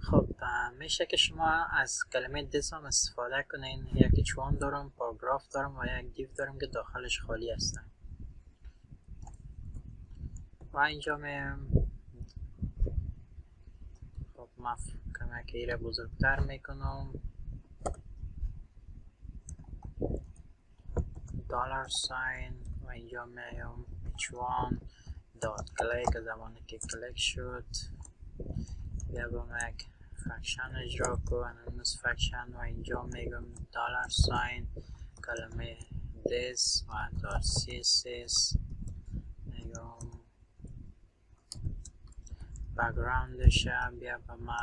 خب میشه که شما از کلمه this هم استفاده کنین. یکی چون دارم، پاراگراف دارم و یک دیو دارم که داخلش خالی هستن و اینجا خب من کمک ایره بزرگتر میکنم، دلار ساین و اینجا میام h1 دات کلیک. زمانی که کلیک شد بیا با یک فکشن اجرا کن، فکشن و اینجا میگم دلار ساین کلمه this و دات css میگم بک‌گراندش بیا با ما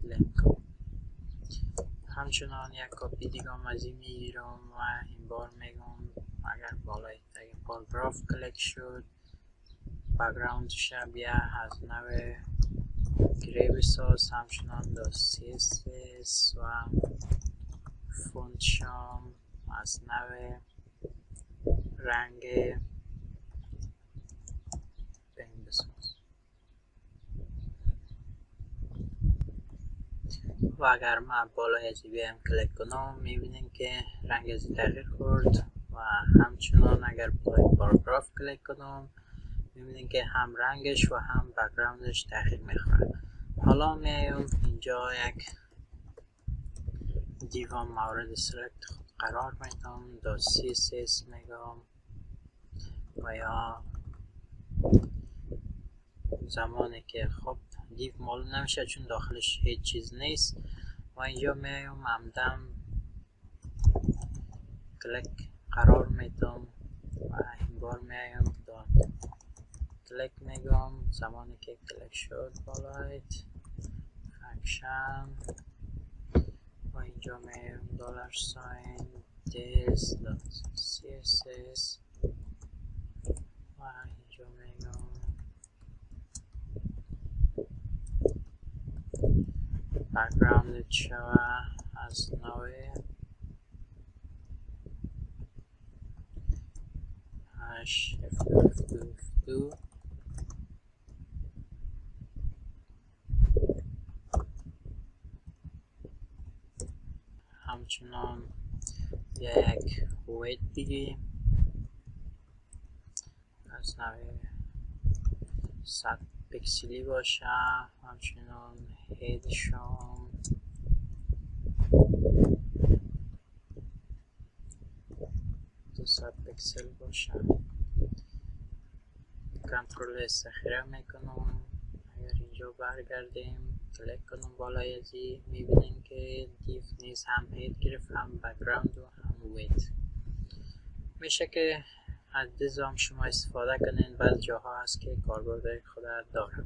لینک. همچنان یک کپی دیگه هم از این میگیرم و این بار میگم اگر بالای تگ پاراگراف کلیک شد بک‌گراندش بیا از نوع گری بساز، همچنان دا CSS و فونت شام از نوع رنگ پنگ بساز. و اگر ما بالای از بیایم کلیک کنم میبینیم که رنگ از تغییر خورد و همچنان اگر بالای پاراگراف کلیک کنم میبینیم که هم رنگش و هم بک‌گراندش تغییر میخوره. حالا میایم اینجا یک دیو مورد سلکت خود قرار میدم، دا CSS میگم و یا زمانی که خب دیو معلوم نمیشه چون داخلش هیچ چیز نیست و اینجا میایم عمدن کلیک قرار میدم و این بار میایم دات کلیک میگم. زمانی که کلیک شد بالایت فکشن و اینجا میایم دلار ساین this dot css و اینجا میگم بک‌گراند شوه از نوع F2 همچنان یک ویت دیگه از نوع 100 پیکسلی باشه، همچنان هید شام 200 پیکسل باشه. کنترل ذخیره میکنم. اگر اینجا برگردیم کلیک کنم بالای ازی میبینیم که دیو نیز هم هید گرفت، هم بک‌گراند و هم ویت. میشه که از دیز هم شما استفاده کنین، بعض جاها هست که کاربرد خود داره.